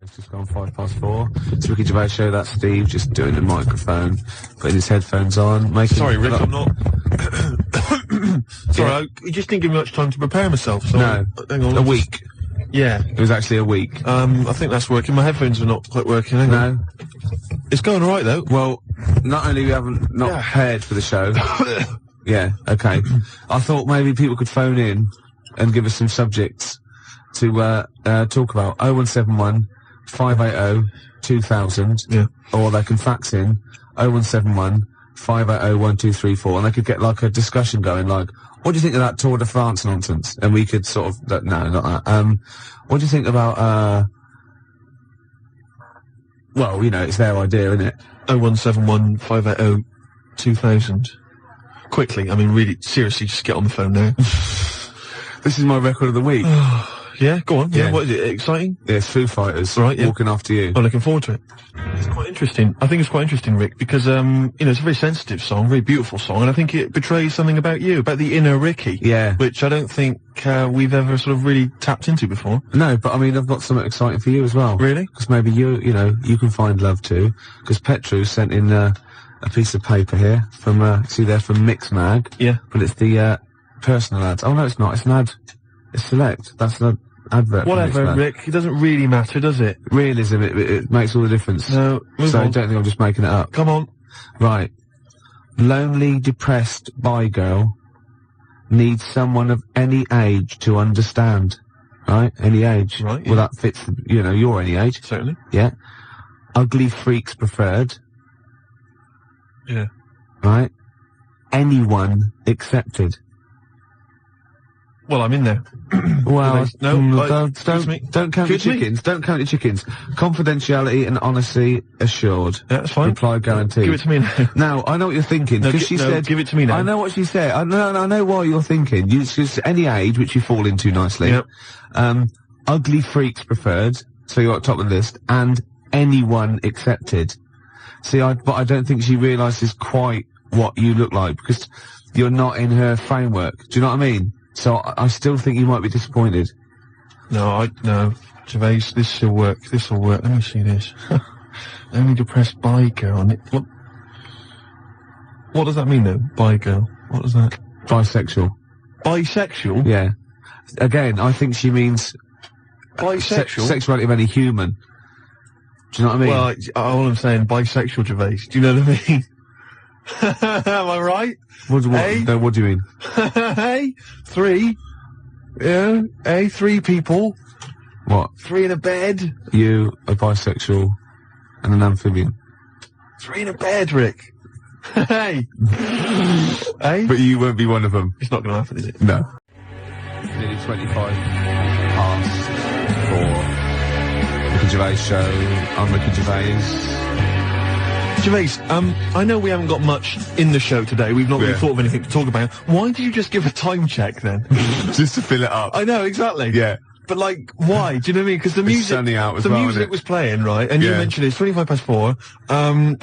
It's just gone 4:05. It's Ricky Gervais show. That's Steve just doing the microphone, putting his headphones on, making... Sorry, Rick, I'm not... Sorry, you just didn't give me much time to prepare myself. So No, hang on, a week. Yeah. It was actually a week. I think that's working. My headphones are not quite working. Hang on. No. It's going alright, though. Well, not only we haven't prepared for the show... Yeah, okay. I thought maybe people could phone in and give us some subjects to talk about. 0171 580 2000. Yeah. Or they can fax in 0171 580 1234, and they could get like a discussion going, like, what do you think of that Tour de France nonsense? And we could sort of, no, not that. What do you think about, well, you know, it's their idea, isn't it? 0171 580 2000. Quickly, I mean, really, seriously, just get on the phone now. This is my record of the week. Yeah, go on. Yeah, Yeah. what is it? Exciting? Yeah, it's Foo Fighters. Right, yeah. Walking After You. I'm looking forward to it. It's quite interesting. I think it's quite interesting, Rick, because, you know, it's a very sensitive song, very beautiful song, and I think it betrays something about you, about the inner Ricky. Yeah. Which I don't think, we've ever sort of really tapped into before. No, but I mean, I've got something exciting for you as well. Really? Because maybe you know, you can find love too. Because Petru sent in, a piece of paper here from, see there, from Mix Mag. Yeah. But it's the, personal ads. Oh no, it's not. It's an ad. It's Select. That's an advert. Whatever, Rick. It doesn't really matter, does it? Realism, it makes all the difference. No, move so on. I don't think I'm just making it up. Come on. Right. Lonely, depressed bi girl needs someone of any age to understand. Right? Any age. Right, yeah. Well, that fits, you know, you're any age. Certainly. Yeah. Ugly freaks preferred. Yeah. Right? Anyone accepted. Well, I'm in there. Well, don't count your Excuse me? chickens. Don't count your chickens. Confidentiality and honesty assured. Yeah, that's fine. Reply guaranteed. Give it to me now. Now, I know what you're thinking, because she said... give it to me now. I know what she said. I know why you're thinking. It's just any age, which you fall into nicely. Yep. Ugly freaks preferred, so you're at top of the list, and anyone accepted. See, but I don't think she realises quite what you look like, because you're not in her framework. Do you know what I mean? So I still think you might be disappointed. No, Gervais, this'll work. Let me see this. Only depressed bi girl. What does that mean, though? Bi girl. What is that? Bisexual. Bisexual? Yeah. Again, I think she means... Bisexual? Sexuality of any human. Do you know what I mean? Well, all I'm saying, bisexual, Gervais. Do you know what I mean? Am I right? What do you mean? Hey, three. Yeah, hey, three people. What? Three in a bed. You, a bisexual, and an amphibian. Three in a bed, Rick. Hey. Hey? But you won't be one of them. It's not going to happen, is it? No. Nearly 25 past 4. Ricky Gervais show. I'm Ricky Gervais. Gervais, I know we haven't got much in the show today. We've not really thought of anything to talk about. Why did you just give a time check then? Just to fill it up. I know, exactly. Yeah. But like, why? Do you know what I mean? Because the music, sunny out as well, music isn't it? was playing, right? And you mentioned it's 25 past 4.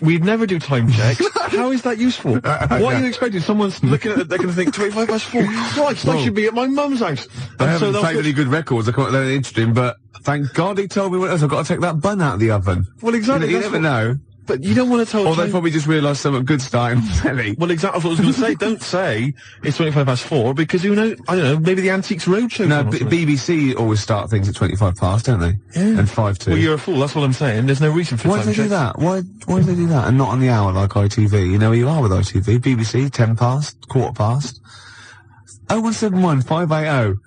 We'd never do time checks. How is that useful? What are you expecting? Someone's looking at it, they're going to think 25 past 4. Christ, I should be at my mum's house. I haven't played any good records. I can't learn anything interesting, but thank God he told me what else. I've got to take that bun out of the oven. Well, exactly. You never know. But you don't want to tell... Or they probably just realised something good starting on telly. Well, exactly what I was going to say. Don't say it's 25 past 4, because who knows, I don't know, maybe the Antiques Roadshow... No, BBC always start things at 25 past, don't they? Yeah. And 5 to. Well, you're a fool, that's what I'm saying. There's no reason for Why time do they do checks. that? Why do they do that? And not on the hour like ITV? You know where you are with ITV. BBC, 10 past, quarter past. 0171 580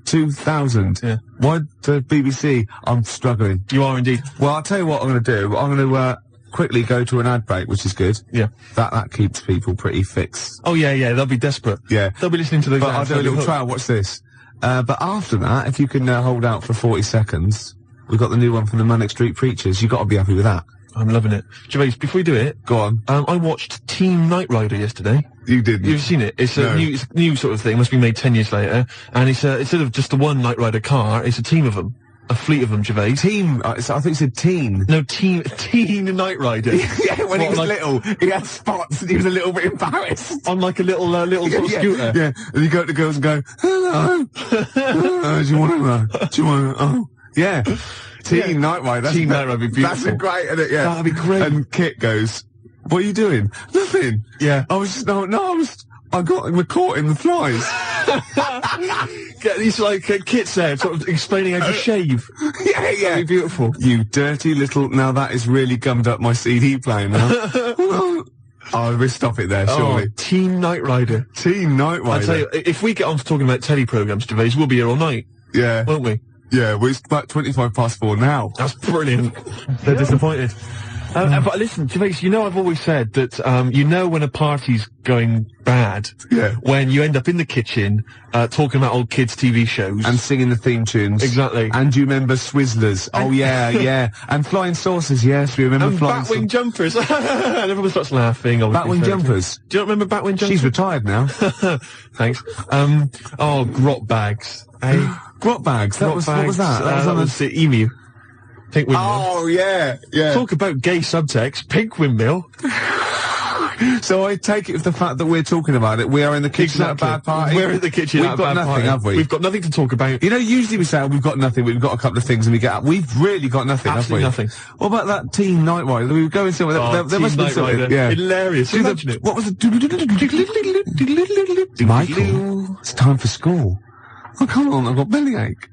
2000. Yeah. Why the BBC? I'm struggling. You are indeed. Well, I'll tell you what I'm going to do. I'm going to, quickly go to an ad break, which is good. Yeah. That keeps people pretty fixed. Oh, yeah, they'll be desperate. Yeah. They'll be listening to those But I'll ads. do a little trial. Watch this. But after that, if you can hold out for 40 seconds, we've got the new one from the Manic Street Preachers. You've got to be happy with that. I'm loving it. Gervais, before we do it... Go on. I watched Team Knight Rider yesterday. You didn't? You've seen it. It's a new sort of thing. Must be made 10 years later. And it's instead of just the one Knight Rider car, it's a team of them. A fleet of them, Gervais. Team, I think it said teen. No, teen Knight Rider. Yeah, when he was little, he had spots and he was a little bit embarrassed. On like a little sort of scooter. Yeah, and you go to the girls and go, hello. Do you want to, oh, yeah. Teen Night Ride. Teen Night Ride would be That's beautiful. great, isn't it? Yeah. That'd be great. And Kit goes, "What are you doing?" "Nothing." Yeah. I was just, we're caught in the flies. Get these kits there, sort of explaining how to shave. Yeah. That'd be beautiful. You dirty little, now that is really gummed up my CD player now. Oh, we'll stop it there, surely. Oh, Teen Night Rider. Teen Night Rider. I'll tell you, if we get on to talking about telly programmes, Gervais, we'll be here all night. Yeah. Won't we? Yeah, well, it's about 4 now. That's brilliant. They're disappointed. But listen, Gervais, I've always said that, when a party's going bad, when you end up in the kitchen, talking about old kids' TV shows. And singing the theme tunes. Exactly. And do you remember Swizzlers? Oh, yeah. And Flying Saucers, yes, we remember and Flying Batwing Jumpers. And everyone starts laughing. Batwing Jumpers? Do you not remember Batwing Jumpers? She's retired now. Thanks. Grot Bags. Grot Bags? What was that? That was the Emu. Pink Windmill. Oh, yeah. Talk about gay subtext. Pink Windmill. So I take it with the fact that we're talking about it, we are in the kitchen at a bad party. We're in the kitchen at a bad party. We've got nothing, have we? We've got nothing to talk about. Usually we say, we've got nothing, we've got a couple of things and we get up. We've really got nothing, Absolutely have we? nothing. What about that Teen Night Rider? We were going somewhere. There must be something. Yeah. Hilarious. Imagine it. What was it? Michael, it's time for school. Oh, come on, I've got bellyache.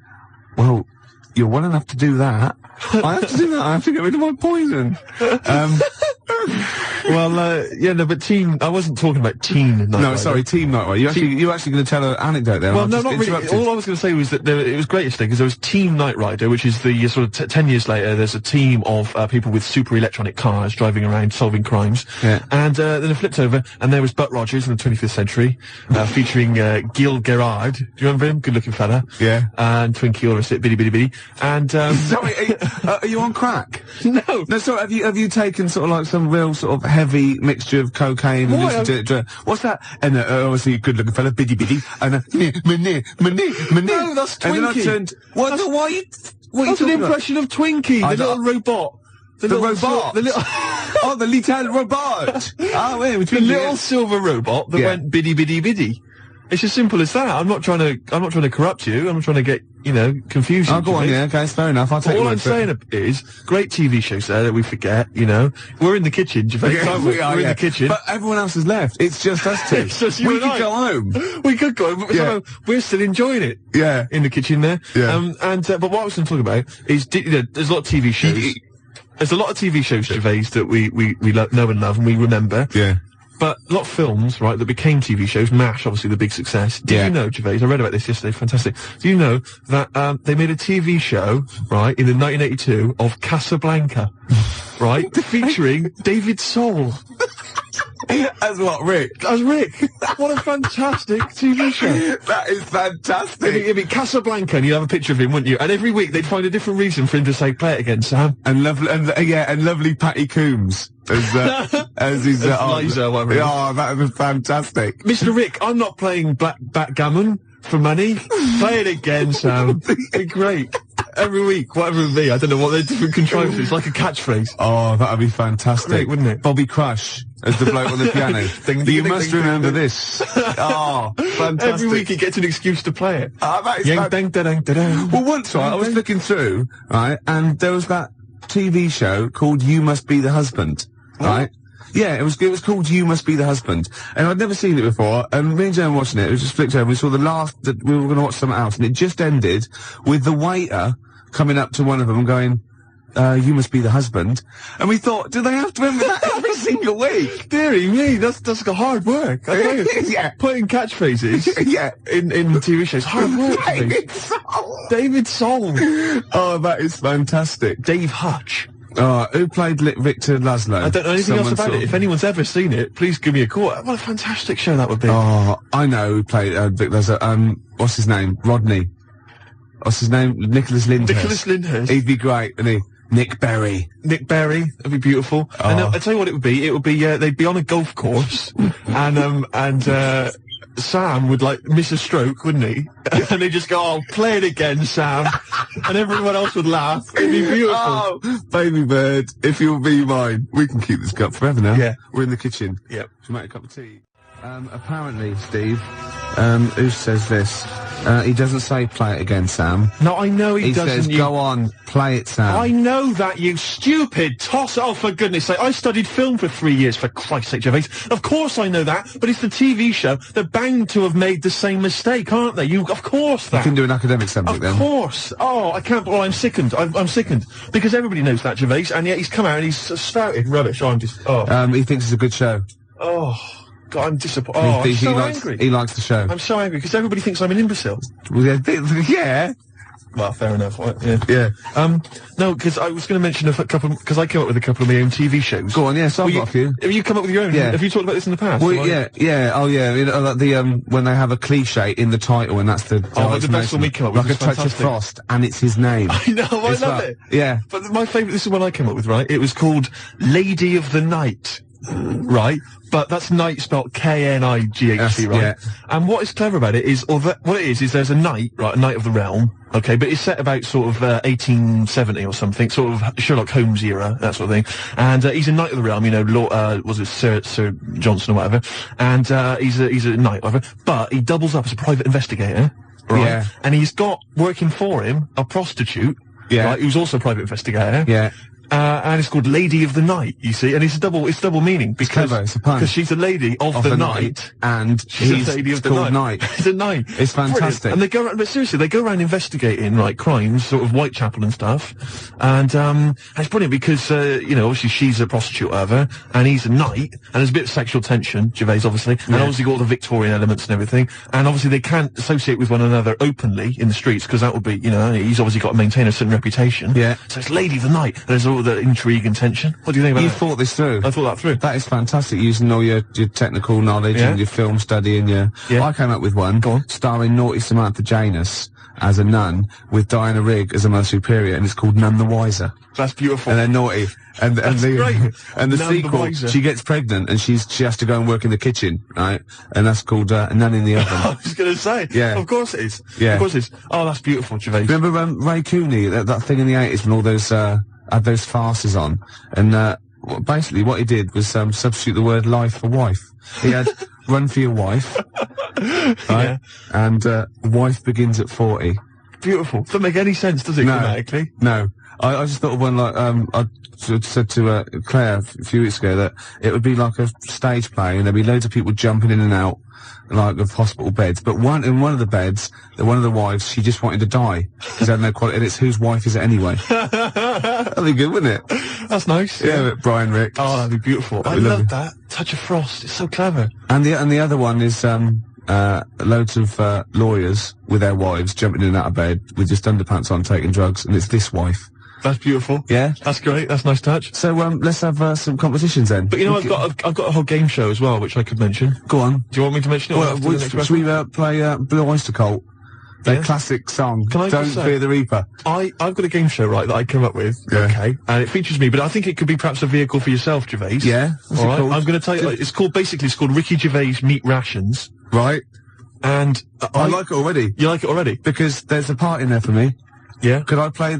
Well, you're well enough to do that. I have to do that. I have to get rid of my poison. But Teen. I wasn't talking about Teen Night Rider. No, sorry, Teen Night Rider. You're actually going to tell an anecdote there. Well, no, not really. All I was going to say was that it was great yesterday because there was Teen Night Rider, which is the sort of 10 years later. There's a team of people with super electronic cars driving around solving crimes. Yeah. And then it flipped over, and there was Butt Rogers in the 25th century, featuring Gil Gerard. Do you remember him? Good-looking fella. Yeah. And Twinkie, all the rest of it, bitty bitty bitty. And sorry, are you on crack? No. No, sorry. Have you taken sort of like some real sort of heavy mixture of cocaine and what's that? And obviously good-looking fella, bitty bitty, and No, that's Twinkie. And then I turned. What are you? What That's are you an impression of Twinkie, the little robot. The robot. The little. Oh, the little robot. Oh, wait, the little silver robot that went biddy bitty bitty. It's as simple as that. I'm not trying to corrupt you. I'm not trying to get, confuse you. Oh, go on, yeah, okay, it's fair enough. I'll take all I'm saying is, great TV shows there that we forget, We're in the kitchen, Gervais, aren't we? We're in the kitchen. But everyone else has left. It's just us two. It's just you we and could I. go home. We could go home, but somehow we're still enjoying it. Yeah. In the kitchen there. Yeah. But what I was going to talk about is, there's a lot of TV shows. There's a lot of TV shows, Gervais, that we know and love and we remember. Yeah. But a lot of films, right, that became TV shows. MASH, obviously, the big success. Did you know, Gervais, I read about this yesterday, fantastic. Do you know that they made a TV show, right, in the 1982 of Casablanca, right, featuring David Soul. As what, Rick? As Rick. What a fantastic TV show. That is fantastic. It'd be Casablanca and you'd have a picture of him, wouldn't you? And every week they'd find a different reason for him to say, play it again, Sam. And lovely Patty Coombs as his Liza, whatever. Oh, that was fantastic. Mr. Rick, I'm not playing backgammon for money. Play it again, Sam. It'd be great. Every week, whatever it would be. I don't know what they're different contrivances. It's like a catchphrase. Oh, that'd be fantastic. Great, wouldn't it? Bobby Crush as the bloke on the piano. You must remember this. Oh, fantastic. Every week he gets an excuse to play it. That is Well, once, right, I was looking through, right, and there was that TV show called You Must Be the Husband, right? Yeah, it was called You Must Be the Husband. And I'd never seen it before, and me and Joan watching it, we just flicked over, we saw the last, that we were going to watch something else, and it just ended with the waiter coming up to one of them and going, you must be the husband. And we thought, do they have to remember that every single week? Dearie me, that's like hard work. I tell you, putting catchphrases in TV shows, hard work. David Soul. Oh, that is fantastic. Dave Hutch. Who played Victor Laszlo? I don't know anything else about it. If anyone's ever seen it, please give me a call. What a fantastic show that would be. Oh, I know who played Victor Laszlo. What's his name? Rodney. What's his name? Nicholas Lyndhurst. Nicholas Lyndhurst. He'd be great, wouldn't he? Nick Berry. Nick Berry. That'd be beautiful. Oh. And I'll tell you what it would be. It would be, they'd be on a golf course, and Sam would, miss a stroke, wouldn't he? And they'd just go, oh, play it again, Sam. And everyone else would laugh. It'd be beautiful. Oh, baby bird, if you'll be mine. We can keep this cup forever now. Yeah. We're in the kitchen. Yep. Should we make a cup of tea? Apparently, Steve, Who says this? He doesn't say play it again, Sam. No, I know he doesn't. He says, go on, play it, Sam. I know that, you stupid toss. Oh, for goodness sake. I studied film for 3 years, for Christ's sake, Gervais. Of course I know that, but it's the TV show. They're bound to have made the same mistake, aren't they? Of course that. You can do an academic subject then. Of course. Oh, I can't, well, I'm sickened. I'm sickened. Because everybody knows that, Gervais, and yet he's come out and he's spouted rubbish. Oh, I'm just, he thinks it's a good show. Oh. God, I'm disappointed. Oh, I'm so angry. He likes the show. I'm so angry because everybody thinks I'm an imbecile. Well, yeah. Well, fair enough. Yeah. No, because I was going to mention a couple, because I came up with a couple of my own TV shows. Go on, yes, I've got a few. Have you come up with your own? Yeah. Have you talked about this in the past? Well, yeah. Oh, yeah. You know, like the when they have a cliche in the title, and that's the the best one we came up with. Like a touch of frost, and it's his name. I know. I love it. Yeah. But my favourite. This is one I came up with. Right. It was called Lady of the Night. Right, but that's night spelled K-N-I-G-H-T, right? Yeah. And what is clever about it is, what it is there's a knight, right, a knight of the realm, okay, but it's set about sort of 1870 or something, sort of Sherlock Holmes era, that sort of thing. And he's a knight of the realm, you know, was it Sir Johnson or whatever? And he's a knight, whatever. But he doubles up as a private investigator, right? Yeah. And he's got working for him a prostitute, right, who's also a private investigator. Yeah. And it's called Lady of the Night, you see, and it's double meaning because she's a lady of the night, and she's a lady of the night. It's a night. It's fantastic. Brilliant. And they go around, but seriously, they go around investigating like crimes, sort of Whitechapel and stuff, and it's brilliant because you know, obviously she's a prostitute, whatever, and he's a knight, and there's a bit of sexual tension, Gervais, obviously, and obviously got all the Victorian elements and everything, and obviously they can't associate with one another openly in the streets because that would be, you know, he's obviously got to maintain a certain reputation. Yeah. So it's Lady of the Night. And there's all the intrigue and tension. What do you think about that? You thought this through. I thought that through. That is fantastic, using all your technical knowledge and your film study and your... Yeah. I came up with one, starring naughty Samantha Janus as a nun, with Diana Rigg as a Mother Superior, and it's called None the Wiser. That's beautiful. And they're naughty. And great. And the sequel, she gets pregnant and she has to go and work in the kitchen, right? And that's called Nun in the Oven. I was going to say. Yeah. Of course it is. Yeah. Of course it is. Oh, that's beautiful, Gervais. Remember Ray Cooney, that thing in the 80s when all those had those farces on, and basically what he did was substitute the word life for wife. He had Run for Your Wife, right? Yeah. And wife begins at 40. Beautiful. Doesn't make any sense, does it, grammatically? No. I just thought of one, like, I said to Claire a few weeks ago that it would be like a stage play and there'd be loads of people jumping in and out, like, of hospital beds, but in one of the beds, one of the wives, she just wanted to die, because had no quality, and it's whose wife is it anyway? That'd be good, wouldn't it? That's nice. Yeah, Brian Ricks. Oh, that'd be beautiful. I love that. Touch of Frost. It's so clever. And the other one is, loads of lawyers with their wives jumping in and out of bed with just underpants on taking drugs, and it's this wife. That's beautiful. Yeah? That's great. That's a nice touch. So, let's have some competitions then. But you know, I've got a whole game show as well, which I could mention. Go on. Do you want me to mention it? Well, should we play Blue Oyster Cult? Their classic song, Can I Don't just say, Fear the Reaper. I've got a game show, right, that I came up with, okay, and it features me, but I think it could be perhaps a vehicle for yourself, Gervais. Yeah? What's it called? I'm going to tell you, it's called Ricky Gervais Meat Rations. Right. And I like it already. You like it already? Because there's a part in there for me. Yeah. Could I play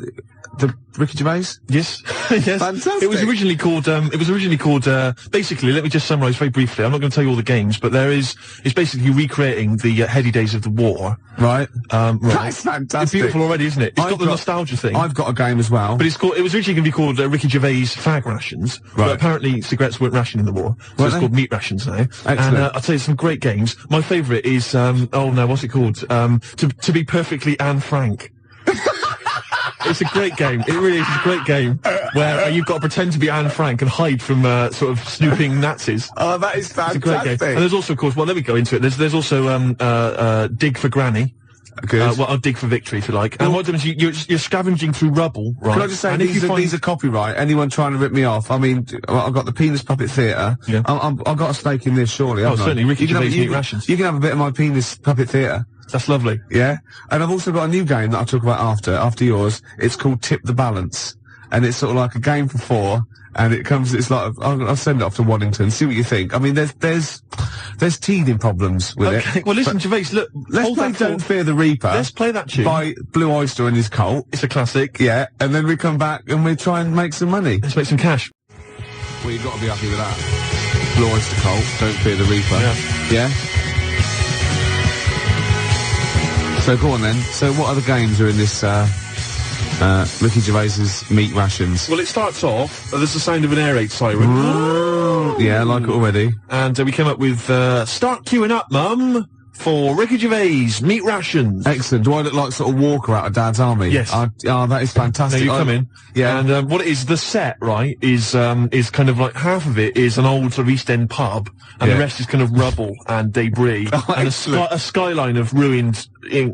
the Ricky Gervais? Yes. Yes. Fantastic. It was originally called, basically, let me just summarise very briefly. I'm not going to tell you all the games, but it's basically recreating the heady days of the war. Right. Right. That's fantastic. It's beautiful already, isn't it? It's got the nostalgia thing. I've got a game as well. But it was originally going to be called Ricky Gervais Fag Rations. Right. But apparently cigarettes weren't rationed in the war. So it's called Meat Rations now. Excellent. And I'll tell you some great games. My favourite is, what's it called? To be perfectly Anne Frank. It's a great game. It really is a great game where you've got to pretend to be Anne Frank and hide from sort of snooping Nazis. Oh, that is fantastic. It's a great game. And there's also, of course, well, let me go into it. There's also Dig for Granny. Good. I'll dig for victory, if you like. And what happens, you're scavenging through rubble, right? Can I just say, and these are copyright. Anyone trying to rip me off? I mean, I've got the Penis Puppet Theatre. Yeah. I've got a stake in this, surely, haven't I? Certainly. Ricky Gervais Meat Rations. You can have a bit of my Penis Puppet Theatre. That's lovely. Yeah? And I've also got a new game that I'll talk about after yours. It's called Tip the Balance. And it's sort of like a game for 4. And it's like, I'll send it off to Waddington, see what you think. I mean, there's teething problems with it. Okay, well listen, Gervais, look, let's play Don't Fear the Reaper. Let's play that tune. By Blue Oyster and his cult. It's a classic. Yeah, and then we come back and we try and make some money. Let's make some cash. Well, you've got to be happy with that. Blue Oyster Cult, Don't Fear the Reaper. Yeah. Yeah? So go on then. So what other games are in this, Ricky Gervais's Meat Rations? Well, it starts off, there's the sound of an air raid siren. Yeah, I like it already. And we came up with, start queuing up, Mum, for Ricky Gervais, Meat Rations. Excellent. Do I look like sort of Walker out of Dad's Army? Yes. Oh, that is fantastic. Now you come in. Yeah. And what it is, the set, right, is kind of like half of it is an old sort of East End pub, and the rest is kind of rubble and debris, and a skyline of ruined, Britain.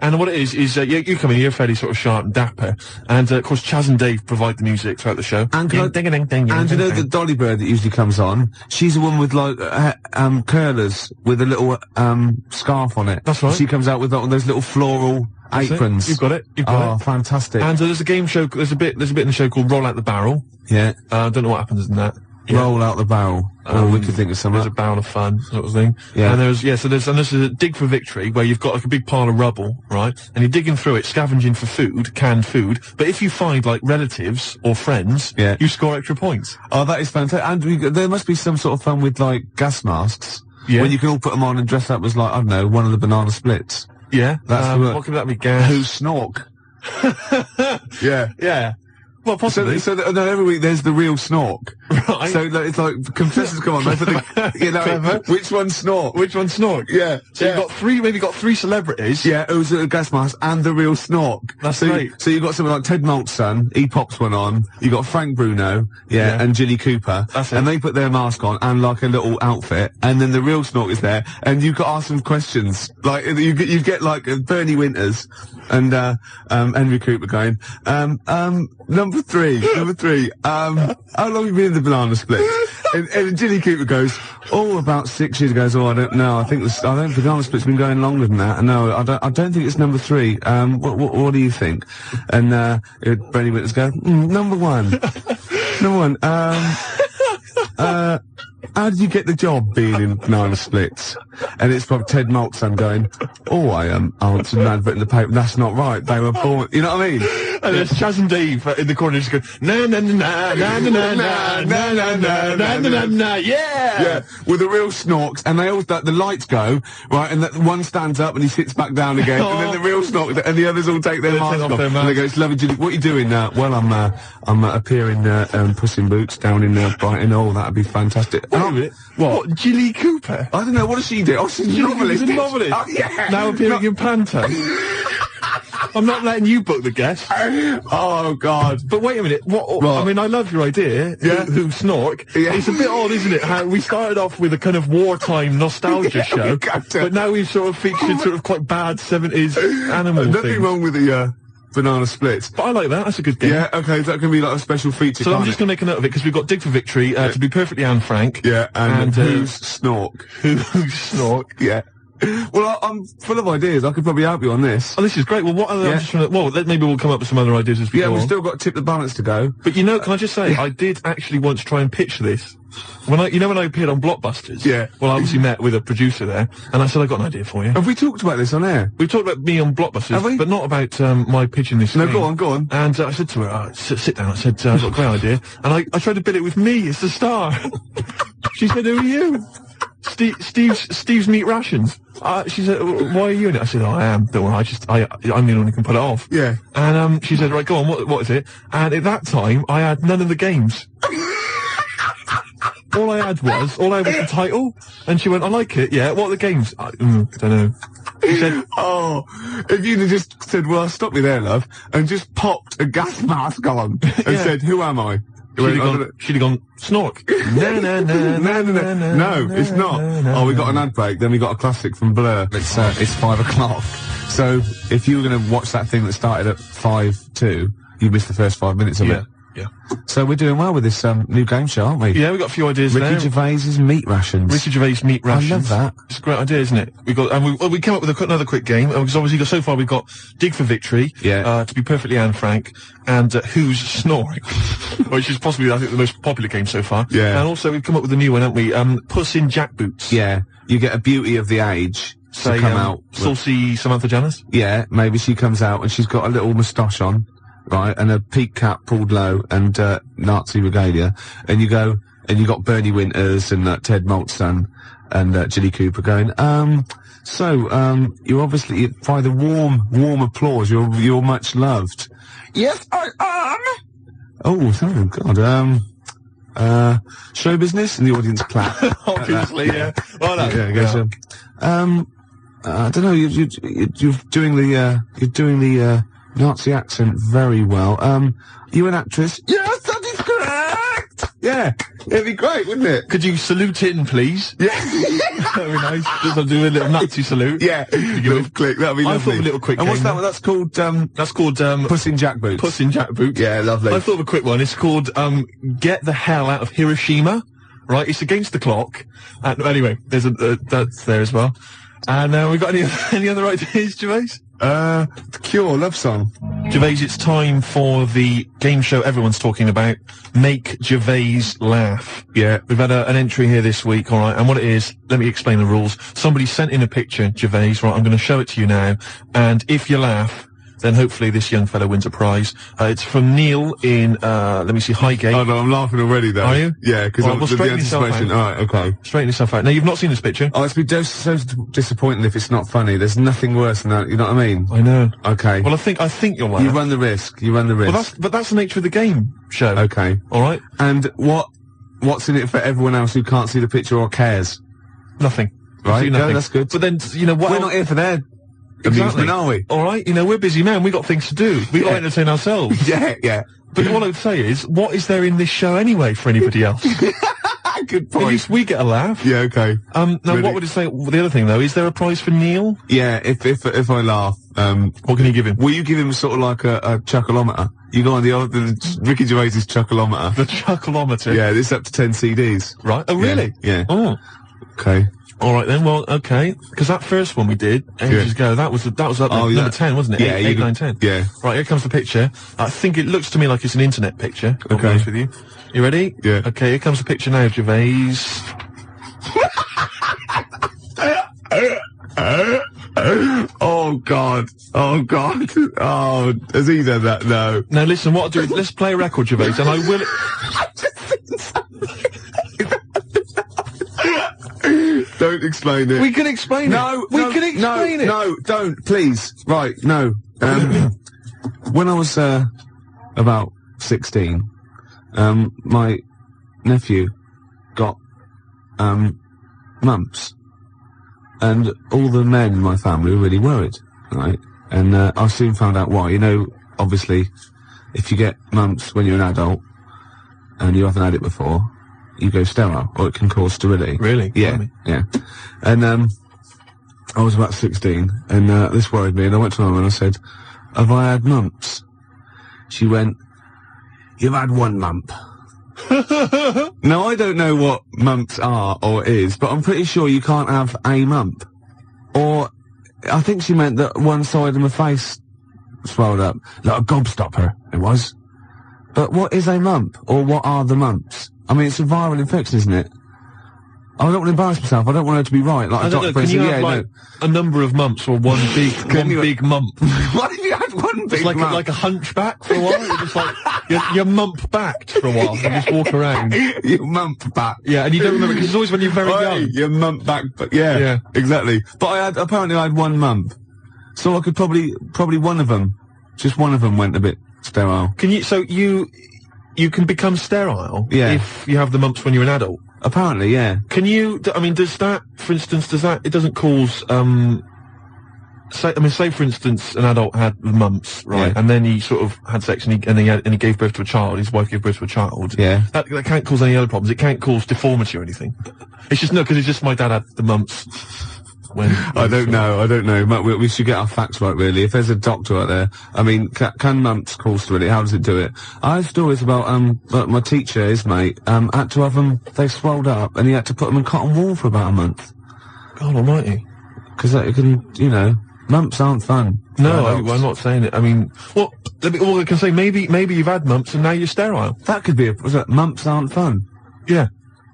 And what it is you come in, you're fairly sort of sharp and dapper, and of course Chaz and Dave provide the music throughout the show. And you know the Dolly Bird that usually comes on? She's a woman with like curlers with a little scarf on it. That's right. She comes out with those little floral aprons. You've got it. You've got it. Oh, fantastic. And there's a game show. There's a bit in the show called Roll Out the Barrel. Yeah. I don't know what happens in that. Yeah. Roll out the barrel. We could think of something. There's a barrel of fun, sort of thing. Yeah. And there's a dig for victory where you've got like a big pile of rubble, right? And you're digging through it, scavenging for food, canned food. But if you find like relatives or friends, you score extra points. Oh, that is fantastic. And there must be some sort of fun with like gas masks. Yeah. When you can all put them on and dress up as like, I don't know, one of the banana splits. Yeah. That's what could that be? Gas. Who's Snork? Yeah. Yeah. Well, possibly. So every week there's the real Snork. Right. So it's like contestants come on. They put which one's Snork? Which one's Snork? Yeah. So you've got three celebrities. Yeah, it was a gas mask and the real Snork. That's great. So you've got someone like Ted Malt's son, he pops one on. You got Frank Bruno, and Jilly Cooper. That's it. And they put their mask on and like a little outfit, and then the real Snork is there, and you've got to ask them questions. Like you get like Bernie Winters and Henry Cooper going, number three, how long have you been in the banana split? and Jilly Cooper goes, about 6 years ago. I don't know. I think banana split's been going longer than that. No, I don't think it's number 3. What do you think? And Bernie Winters go, number 1. Number 1. How did you get the job being in banana splits? And it's probably Ted Malt's son going, I answered an advert in the paper. That's not right. They were born. You know what I mean? And there's Chaz and Dave in the corner just going, na na na na na na na na na na na na na, yeah! Yeah, with the real Snorks, and they all, the lights go, right, and one stands up and he sits back down again, and then the real Snork, and the others all take their mask off, and they go, it's lovely, Jilly, what are you doing now? Well, I'm appearing, Puss in Boots down in, Brighton. Oh, that'd be fantastic. What, Jilly Cooper? I don't know, what does she do? Oh, she's a novelist. She's a novelist. Oh, yeah. Now appearing in Panto. I'm not letting you book the guest. Oh, God. But wait a minute. What? I mean, I love your idea. Yeah. Who Snork. Yeah. It's a bit odd, isn't it? How we started off with a kind of wartime nostalgia show, but now we've sort of featured sort of quite bad 70s animal Nothing things. wrong with the, banana splits. But I like that. That's a good game. Yeah, okay, that can be like a special feature. So I'm just going to make a note of it because we've got Dig for Victory, to be perfectly Anne Frank. Yeah, and who's Snork? Who's Snork? Yeah. Well, I'm full of ideas. I could probably help you on this. Oh, this is great. Well, what other? I'm just trying to, maybe we'll come up with some other ideas as we go we've on. still got Tip the Balance to go. But can I just say, I did actually once try and pitch this. When I appeared on Blockbusters. Yeah. Well, I obviously met with a producer there, and I said, I've got an idea for you. Have we talked about this on air? We've talked about me on Blockbusters, Have we? but not about my pitching this. No, game. go on. And I said to her, sit down. I said, I've got a great idea, and I tried to bill it with me as the star. She said, who are you? Steve's Meat Rations. She said, why are you in it? I said, I am. Don't worry, I'm the only one who can pull it off. Yeah. And she said, right, go on, what is it? And at that time, I had none of the games. All I had was the title. And she went, I like it, yeah. What are the games? I don't know. She said, if you'd have just said, well, stop me there, love, and just popped a gas mask on and said, who am I? She'd have gone, Snork. No, it's not. We got an ad break, then we got a classic from Blur. It's 5 o'clock. So, if you were going to watch that thing that started at 5:02, you missed the first 5 minutes of it. Yeah. So we're doing well with this new game show, aren't we? Yeah, we've got a few ideas there. Ricky Gervais's Meat Rations. Ricky Gervais Meat Rations. I love that. It's a great idea, isn't it? We came up with another quick game, because obviously so far we've got Dig for Victory, to be perfectly Anne Frank, and Who's Snoring, which is possibly, I think, the most popular game so far. Yeah. And also we've come up with a new one, haven't we? Puss in Jackboots. Yeah. You get a beauty of the age to come out. Saucy Samantha Janus? Yeah, maybe she comes out and she's got a little moustache on. Right, and a peak cap pulled low and Nazi regalia, and you got Bernie Winters and Ted Malt's son and Jilly Cooper going, So, you're obviously, by the warm applause, you're much loved. Yes, I am! Oh God, show business? And the audience clap. Obviously, yeah. Well, no. Yeah, I guess so. I don't know, you're doing the Nazi accent very well. You an actress? Yes, that is correct! Yeah, it'd be great, wouldn't it? Could you salute in, please? Yeah. That'd be nice. Just do a little Nazi salute. Yeah, little click, that'd be lovely. I thought of a little quick And what's that one? That's called, Puss in Jack Boots. Puss in Jack Boots. Yeah, lovely. I thought of a quick one. It's called, Get the Hell Out of Hiroshima. Right? It's against the clock. Anyway, there's that's there as well. And, we got any other ideas, Gervais? The Cure, love song. Gervais, it's time for the game show everyone's talking about, Make Gervais Laugh. Yeah. We've had an entry here this week, alright, and what it is, let me explain the rules. Somebody sent in a picture, Gervais, right, I'm going to show it to you now, and if you laugh, then hopefully this young fellow wins a prize. It's from Neil in, let me see, Highgate. Oh no, I'm laughing already though. Are you? Yeah, because Well, straighten yourself out. Alright, okay. Straighten yourself out. Now, you've not seen this picture. Oh, it's been so disappointing if it's not funny. There's nothing worse than that, you know what I mean? I know. Okay. Well, I think you'll laugh. You run the risk. Well, that's the nature of the game show. Okay. Alright? And what's in it for everyone else who can't see the picture or cares? Nothing. Right? Absolutely nothing. Yeah, that's good. But then, you know, what We're not here for their amusement, are we? Alright, you know, we're busy men, we got things to do. We got to entertain ourselves. Yeah. But what I would say is, what is there in this show anyway for anybody else? Good At point. least we get a laugh. Yeah, okay. Now Really? what would it say, the other thing though, is there a prize for Neil? Yeah, if I laugh, What can you give him? will you give him sort of like a chuckleometer? You go on the Ricky Gervais' chuckleometer. The chuckleometer? Yeah, this up to 10 CDs. Right, oh really? Yeah. Oh. Okay. Alright then, well, okay. Because that first one we did, ages ago, that was up number 10, wasn't it? Yeah, 8, 9, 10. Yeah. Right, here comes the picture. I think it looks to me like it's an internet picture, I'll be honest with you. You ready? Yeah. Okay, here comes the picture now, Gervais. Oh God. Oh, has he done that? No. Now listen, what I'll do is, let's play a record, Gervais, and I will... Don't explain it. We can explain it. We can explain it. No, don't, please. Right, no. When I was, about 16, my nephew got, mumps. And all the men in my family were really worried, right? And, I soon found out why. You know, obviously, if you get mumps when you're an adult, and you haven't had it before, you go sterile, or it can cause sterility. Really? Yeah, yeah. And, I was about 16, and, this worried me, and I went to my mum and I said, have I had mumps? She went, you've had one mump. Now, I don't know what mumps are or is, but I'm pretty sure you can't have a mump. Or, I think she meant that one side of my face swelled up. Like a gobstopper, it was. But what is a mump? Or what are the mumps? I mean, it's a viral infection, isn't it? I don't want to embarrass myself. I don't want her to be right. Like I a don't know, doctor can you said, have, yeah, like, a number of mumps or one big mump? What if you had one big It's like mump? like a hunchback for a while. You're just like you're mump backed for a while. You just walk around. You mump back. Yeah, and you don't remember because it's always when you're very young. You mump back, but yeah, exactly. But apparently I had one mump, so I could probably one of them, just one of them went a bit sterile. Can you? So you can become sterile if you have the mumps when you're an adult. Apparently, yeah. Can you? I mean, does that, for instance, it doesn't cause say for instance, an adult had mumps, right, and then he sort of had sex and he gave birth to a child. His wife gave birth to a child. Yeah, that can't cause any other problems. It can't cause deformity or anything. It's just because it's just my dad had the mumps. I don't know. We should get our facts right, really. If there's a doctor out there, I mean, can mumps cause sterility? How does it do it? I have stories about my teacher, his mate, had to have them. They swelled up, and he had to put them in cotton wool for about a month. God Almighty! Because it can, you know, mumps aren't fun. No, I'm not saying it. I mean, well, I can say maybe you've had mumps and now you're sterile. That could be mumps aren't fun. Yeah,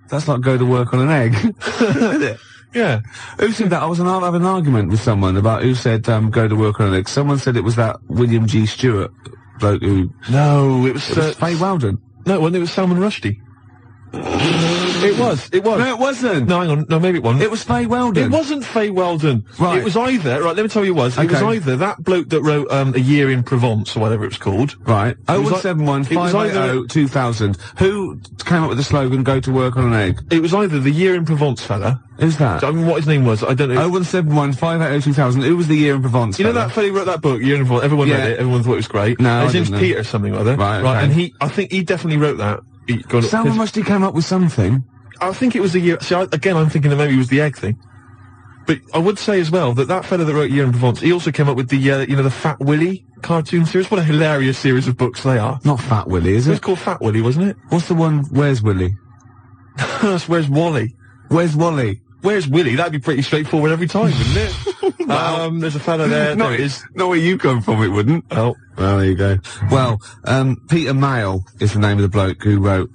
that's like go to work on an egg. Isn't it? Yeah. Who said that? I was having an argument with someone about who said, go to work on an egg. Someone said it was that William G. Stewart bloke who... No, it was Faye Weldon. No, it was Salman Rushdie. It was. No, it wasn't. No, hang on. No, maybe it wasn't. It was Faye Weldon. It wasn't Faye Weldon. Right. It was either, right, let me tell you what it was. It was Okay. either that bloke that wrote, A Year in Provence, or whatever it was called. Right. was 0171 it was either- 580 2000. Who came up with the slogan, go to work on an egg? It was either the Year in Provence fella. Who's that? I mean, what his name was, I don't know. 0171 580 2000. Who was the year in Provence? You know fella? that fella who wrote that book, Year in Provence? Everyone Yeah. read it, everyone thought it was great. No, his I name's didn't know. Peter something or other. Right, okay. And I think he definitely wrote that. Someone must have come up with something. I think it was the year. See, again, I'm thinking that maybe it was the egg thing. But I would say as well that fella that wrote Year in Provence, he also came up with the, the Fat Willy cartoon series. What a hilarious series of books they are. Not Fat Willy, is It was it? called Fat Willy, wasn't it? What's the one, Where's Willy? That's Where's Wally? Where's Wally? Where's Willy? That'd be pretty straightforward every time, wouldn't it? There's a fella there. No, There it is. not where you come from, it wouldn't. Oh. Well, there you go. Well, Peter Mayle is the name of the bloke who wrote,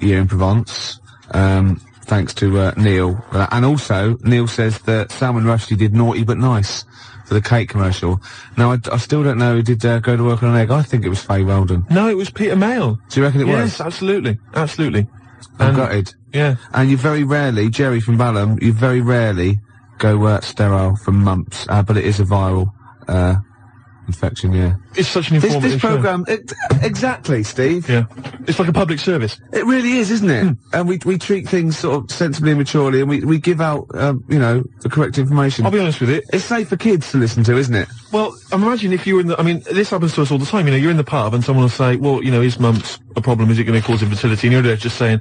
Year in Provence. Thanks to, Neil. And also, Neil says that Salman Rushdie did Naughty But Nice for the cake commercial. Now, I still don't know who did, go to work on an egg. I think it was Faye Weldon. No, it was Peter Mayle. Do you reckon it was? Yes, absolutely. Absolutely. I'm gutted. Yeah. And you very rarely, Jerry from Balham, you very rarely go sterile from mumps, but it is a viral infection, yeah. It's such an informative This show. programme, exactly, Steve. Yeah. It's like a public service. It really is, isn't it? And we treat things sort of sensibly and maturely, and we give out, the correct information. I'll be honest with it. It's safe for kids to listen to, isn't it? Well, imagine if you were in the, I mean, this happens to us all the time, you're in the pub and someone will say, well, is mumps a problem? Is it going to cause infertility? And you're there just saying,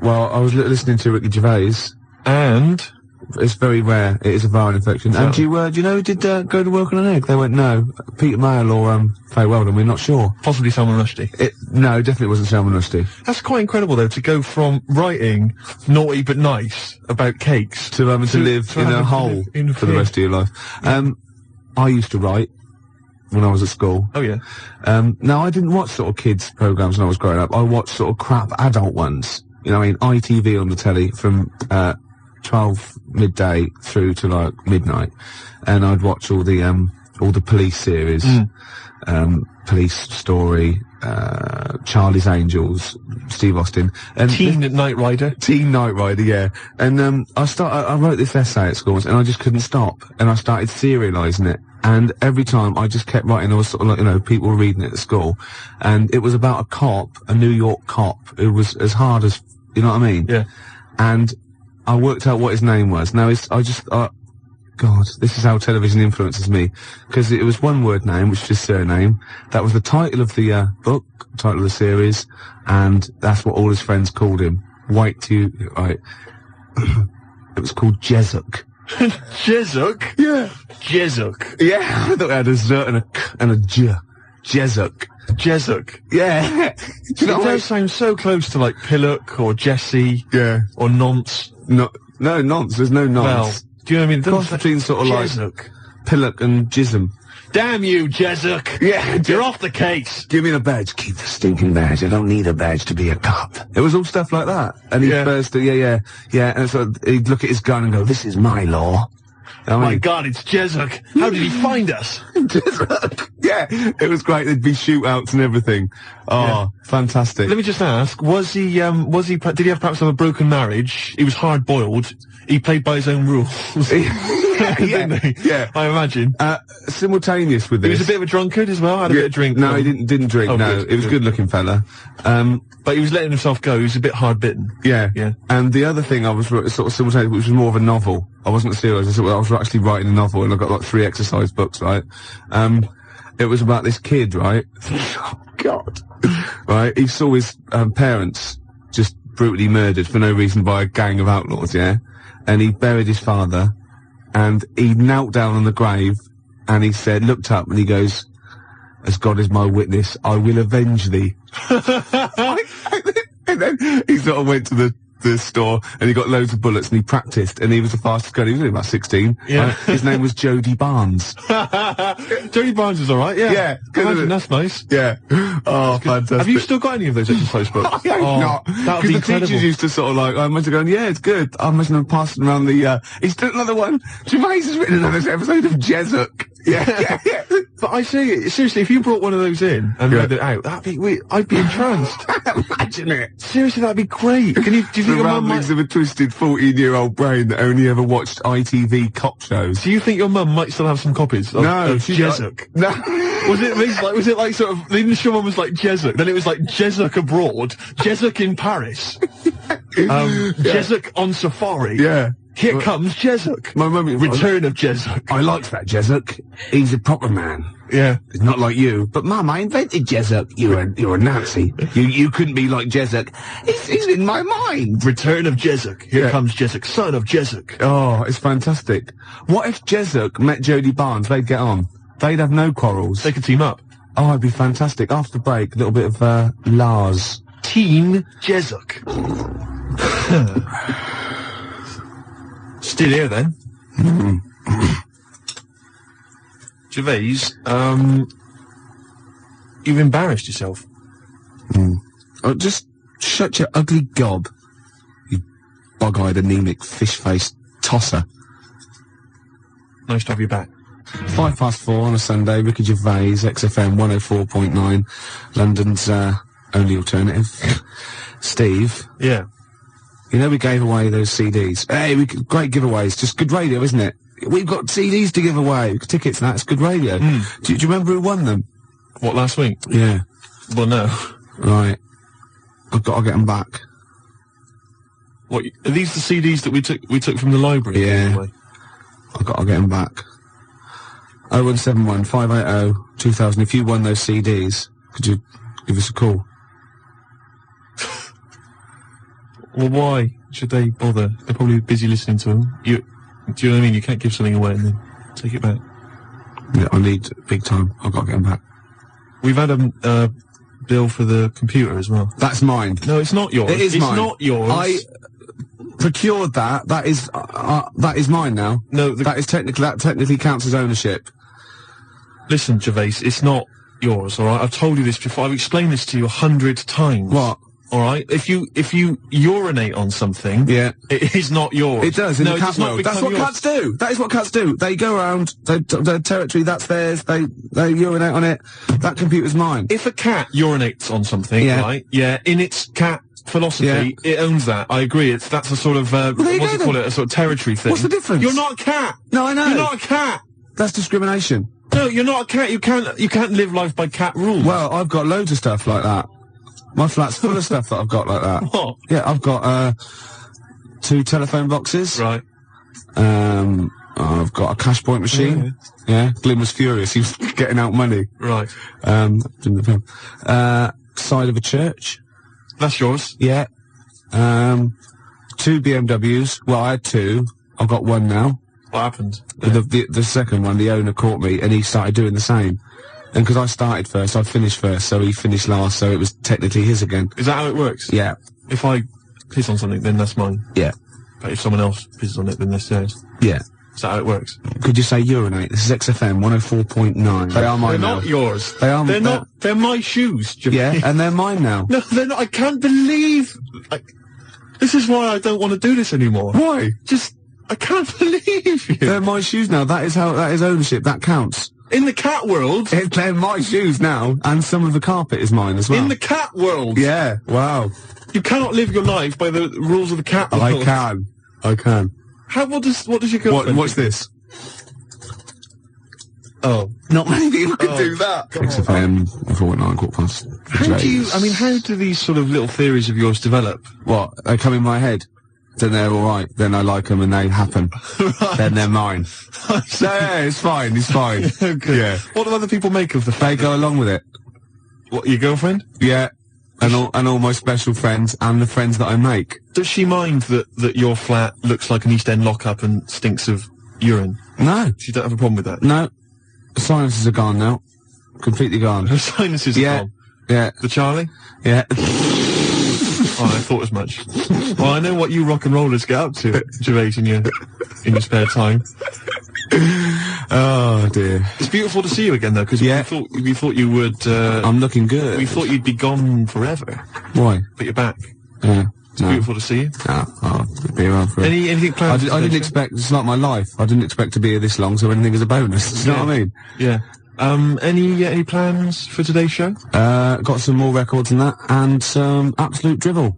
Well, I was listening to Ricky Gervais. and It's very rare. It is a viral infection. And do you know who did go to work on an egg? They went, no. Peter Mayle or Faye Weldon, we're not sure. possibly Salman Rushdie. No, definitely wasn't Salman Rushdie. That's quite incredible, though, to go from writing Naughty But Nice about cakes To live in a hole for the rest of your life. I used to write when I was at school. Oh, yeah. Now, I didn't watch sort of kids' programmes when I was growing up. I watched sort of crap adult ones. ITV on the telly from 12 midday through to like midnight, and I'd watch all the police series, Police Story, Charlie's Angels, Steve Austin, and Teen Knight Rider. Teen Knight Rider, yeah. And I wrote this essay at school, and I just couldn't stop, and I started serialising it. And every time I just kept writing, I was sort of like, people were reading it at school, and it was about a cop, a New York cop, who was as hard as, you know what I mean? Yeah. And I worked out what his name was. Now, God, this is how television influences me. Because it was one word name, which is his surname. That was the title of the book, title of the series, and that's what all his friends called him. Right. It was called Jezuk. Jezuk? Yeah. Jezuk. Yeah, I thought it had a Z and a J. Jezuk. Jezuk. Yeah. Do you know It what I mean? does sound so close to like Pillock or Jesse. Yeah. Or Nonce. No, nonce. There's no Well, nonce. do you know what I mean? Cross between sort of like Jezuk. Pillock and Jism. Damn you, Jezuk. Yeah, You're off the case. Give me the badge. Keep the stinking badge. I don't need a badge to be a cop. It was all stuff like that. And he'd first, yeah. And so he'd look at his gun and go, this is my law. My God, it's Jezuk. How did he find us? Yeah, it was great. There'd be shootouts and everything. Oh, fantastic. Let me just ask, did he have perhaps have a broken marriage? He was hard-boiled. He played by his own rules. Didn't he? Yeah. I imagine. Simultaneous with He this. was a bit of a drunkard as well, had a bit of drink. No, he didn't drink, Oh, no. good, He was a good-looking fella. But he was letting himself go. He was a bit hard-bitten. Yeah. Yeah. And the other thing I was sort of simultaneous, which was more of a novel. I wasn't serious. I was actually writing a novel, and I got like 3 exercise books, right? It was about this kid, right? Oh, God. Right? He saw his parents just brutally murdered for no reason by a gang of outlaws, yeah? And he buried his father, and he knelt down on the grave, and he said, looked up, and he goes, as God is my witness, I will avenge thee. And then he sort of went to the store, and he got loads of bullets, and he practiced, and he was the fastest gun. He was only about 16. Yeah. Right? His name was Jody Barnes. Jody Barnes is alright, yeah. Yeah, good, Imagine, isn't it? that's nice. Yeah. Oh, fantastic. Have you still got any of those exercise books? I hope not. That would Because be the incredible. teachers used to sort of like, I imagine going, yeah, it's good. I imagine them passing around the, he's done another one. Gervais has written another episode of Jezuk. Yeah. But I say, seriously, if you brought one of those in and read it out, I'd be entranced. Imagine it. Seriously, that'd be great. Do you think The your mum ramblings might... of a twisted 14-year-old brain that only ever watched ITV cop shows. Do you think your mum might still have some copies of Jezuk? No. Was it like sort of, the initial one was like Jezuk, then it was like Jezuk abroad, Jezuk in Paris, Jezuk on safari. Yeah. Here comes Jezuk. My mum... Return of Jezuk. I liked that Jezuk. He's a proper man. Yeah. He's not like you. But Mum, I invented Jezuk. You're a Nazi. You couldn't be like Jezuk. He's in my mind. Return of Jezuk. Here comes Jezuk, son of Jezuk. Oh, it's fantastic. What if Jezuk met Jodie Barnes? They'd get on. They'd have no quarrels. They could team up. Oh, it'd be fantastic. After the break, a little bit of, Lars. Teen Jezuk. Still here then. Gervais, you've embarrassed yourself. Oh, just shut your ugly gob. You bug-eyed, anemic, fish-faced tosser. Nice to have you back. 4:05 on a Sunday, Ricky Gervais, XFM 104.9, London's, only alternative. Steve. Yeah. You know we gave away those CDs. Hey, great giveaways. Just good radio, isn't it? We've got CDs to give away. Tickets and that. It's good radio. Do you remember who won them? What, last week? Yeah. Well, no. Right. I've got to get them back. What, are these the CDs that we took from the library? Yeah. I've got to get them back. 0171 580 2000. If you won those CDs, could you give us a call? Well, why should they bother? They're probably busy listening to them. Do you know what I mean? You can't give something away and then take it back. Yeah, I need big time. I've got to get them back. We've had a bill for the computer as well. That's mine. No, it's not yours. It is mine. It's not yours. I procured that. That is mine now. No, that technically counts as ownership. Listen, Gervais, it's not yours, alright? I've told you this before. I've explained this to you 100 times. What? Alright? If you urinate on something, it is not yours. It does, in the cat world. That's what cats do. That is what cats do. They go around, their territory, that's theirs, they urinate on it. That computer's mine. If a cat urinates on something, right? Yeah, in its cat philosophy, it owns that. I agree. That's a sort of, what's it called? A sort of territory thing. What's the difference? You're not a cat! No, I know. You're not a cat! That's discrimination. No, you're not a cat. You can't live life by cat rules. Well, I've got loads of stuff like that. My flat's full of stuff that I've got like that. What? Yeah, I've got, 2 telephone boxes. Right. I've got a cash point machine. Yeah. Glyn was furious. He was getting out money. Right. Side of a church. That's yours. Yeah. 2 BMWs. Well, I had 2. I've got 1 now. What happened? The second one, the owner caught me, and he started doing the same. And because I started first, I finished first, so he finished last, so it was technically his again. Is that how it works? Yeah. If I piss on something, then that's mine. Yeah. But if someone else pisses on it, then that's theirs. Yeah. Is that how it works? Could you say urinate? This is XFM 104.9. They are mine now. They're not yours. They are. They're not. They're my shoes. Yeah, and they're mine now. No, they're not. I can't believe. This is why I don't want to do this anymore. Why? I can't believe you. They're my shoes now. That is ownership. That counts. In the cat world. They're my shoes now, and some of the carpet is mine as well. In the cat world. Yeah. Wow. You cannot live your life by the rules of the cat world. I can. What does your girlfriend? What's this? Oh. Not many people can do that. XFM 4.9 £9. How do these sort of little theories of yours develop? What? They come in my head. Then they're alright. Then I like them and they happen. Right. Then they're mine. Yeah, it's fine. Okay. Yeah. What do other people make of the fact they go along with it? What, your girlfriend? Yeah. And all my special friends and the friends that I make. Does she mind that your flat looks like an East End lockup and stinks of urine? No. She don't have a problem with that? No. The sinuses are gone now. Completely gone. Her sinuses are gone? Yeah. The Charlie? Yeah. Oh, I thought as much. Well, I know what you rock and rollers get up to, Gervais, in your spare time. Oh dear. It's beautiful to see you again, though, because we thought you would. I'm looking good. We thought you'd be gone forever. Why? But you're back. It's no. beautiful to see you. I'll be around for anything planned? I didn't expect. It's like my life. I didn't expect to be here this long, so anything is a bonus. You know what I mean? Yeah. Any plans for today's show? Got some more records than that, and some absolute drivel.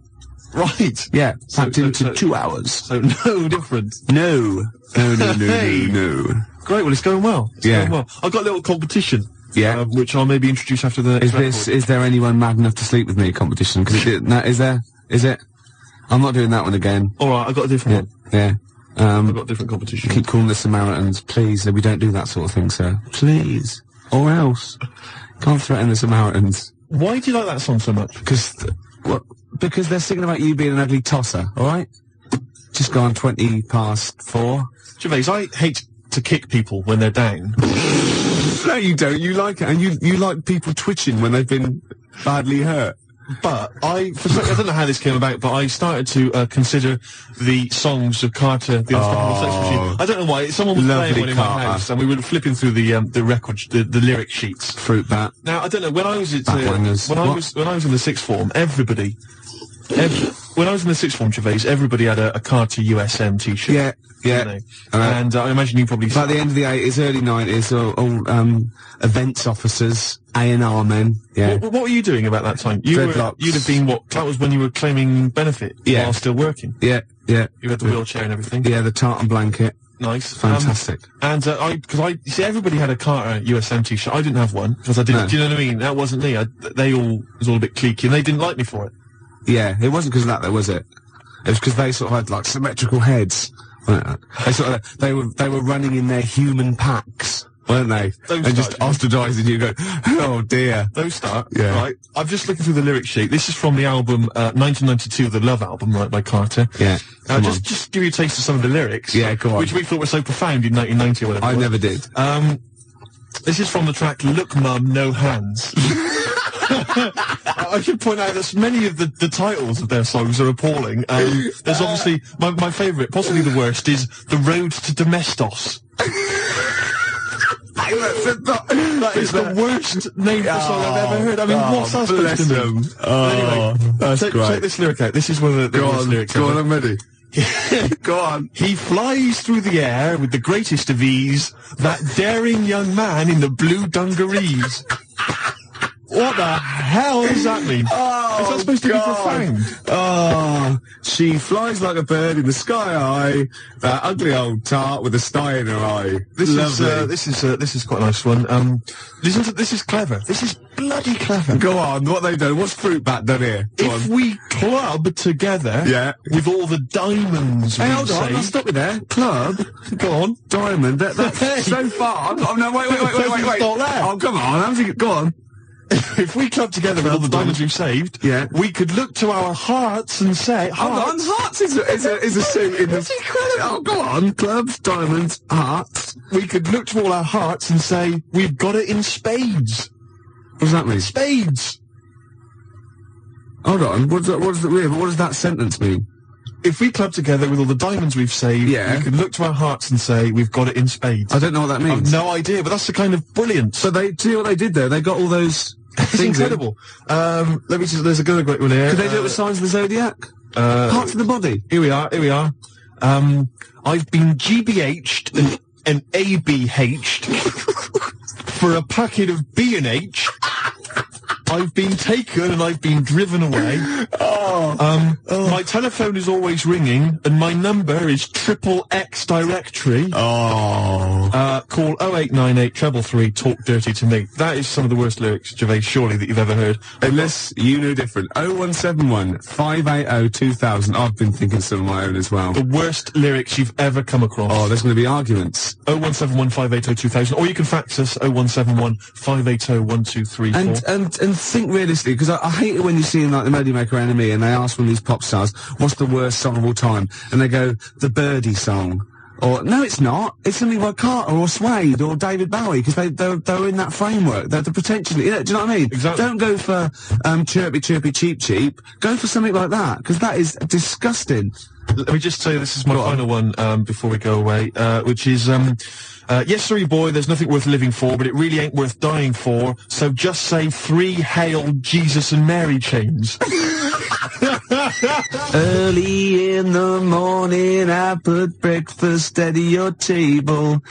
Right. Yeah, packed into 2 hours. So no different. No. Hey. No. Great, well, it's going well. It's going well. I've got a little competition. Yeah. Which I'll maybe introduce after the next record. Is there anyone mad enough to sleep with me competition? Is it? I'm not doing that one again. Alright, I've got a different one. Yeah. I've got a different competition. Keep calling the Samaritans. Please, we don't do that sort of thing, sir. Please. Or else. Can't threaten the Samaritans. Why do you like that song so much? Because they're singing about you being an ugly tosser, alright? Just gone 20 past 4. Gervais, I hate to kick people when they're down. No, you don't. You like it. And you like people twitching when they've been badly hurt. But I don't know how this came about, but I started to consider the songs of Carter, the Unstoppable Sex Machine. I don't know why. Someone was playing one in my house, and we were flipping through the record, the lyric sheets. Fruit bat. Now I don't know. When I was when I was in the sixth form, when I was in the sixth form, Gervais, everybody had a Carter USM T-shirt. Yeah. And I imagine you probably. By the end of the 80s, early 90s, all events officers, A&R men. Yeah. What were you doing about that time? You'd have been what? That was when you were claiming benefit while still working. Yeah. You had the wheelchair and everything. Yeah, the tartan blanket. Nice. Fantastic. Because you see, everybody had a Carter USM T-shirt. I didn't have one because I didn't. No. Do you know what I mean? That wasn't me. It was all a bit cliquey, and they didn't like me for it. Yeah, it wasn't because of that, though, was it? It was because they sort of had like symmetrical heads. They were running in their human packs, weren't they? And just ostracizing you, going, oh dear. Those start. Yeah. Right. I'm just looking through the lyric sheet. This is from the album 1992, the Love album, right, by Carter. Yeah. Just give you a taste of some of the lyrics. Yeah, go on. Which we thought were so profound in 1990 or whatever. I never did. This is from the track "Look, Mum, No Hands." I should point out that many of the titles of their songs are appalling. There's obviously my favourite, possibly the worst, is "The Road to Domestos." That is the worst name for a song I've ever heard. I mean, what's that supposed to mean? Anyway, that's great. Check this lyric out. This is one of the worst lyrics. Go on, I'm ready. Go on. He flies through the air with the greatest of ease, that daring young man in the blue dungarees. What the hell does that mean? Oh, is that supposed to be profound? Oh, she flies like a bird in the sky high. That ugly old tart with a sty in her eye. This is quite a nice one. Listen to this. Is clever. This is bloody clever. Go on. What they done? What's Fruit Bat done here? If we club together, with all the diamonds. Hey, hold on. I'll stop you there. Club. Go on. Diamond. That's so far. Oh no! Wait. Oh, come on. Go on. If we club together with all the diamonds we've saved, we could look to our hearts and say, hold on, hearts is a suit in the... That's incredible. Oh, go on, clubs, diamonds, hearts. We could look to all our hearts and say, we've got it in spades. What does that mean? Spades. Hold on, what does that sentence mean? If we club together with all the diamonds we've saved, we can look to our hearts and say, we've got it in spades. I don't know what that means. I've no idea, but that's the kind of brilliance. So they see what they did there? They got all those It's incredible. Let me just, there's a good one here. Could they do it with signs of the zodiac? Parts of the body. Here we are. I've been GBH'd and ABH'd for a packet of B&H. I've been taken and I've been driven away. My telephone is always ringing and my number is XXX directory. Call 0898 333 talk dirty to me. That is some of the worst lyrics, Gervais, surely, that you've ever heard. Unless you know different. 0171 580 2000. I've been thinking some of my own as well. The worst lyrics you've ever come across. Oh, there's going to be arguments. 0171 580 2000. Or you can fax us 0171 580 1234. And think realistically, because I hate it when you see like the Melody Maker Enemy and they ask one of these pop stars, what's the worst song of all time? And they go, the Birdie song. Or, no, it's not. It's something by Carter or Suede or David Bowie, because they're in that framework. They're potentially, do you know what I mean? Exactly. Don't go for, chirpy, chirpy, cheap, cheap. Go for something like that, because that is disgusting. Let me just tell you, this is my final one, before we go away, which is, yes, sorry, boy, there's nothing worth living for, but it really ain't worth dying for, so just say 3 Hail Jesus and Mary chains. Early in the morning, I put breakfast at your table.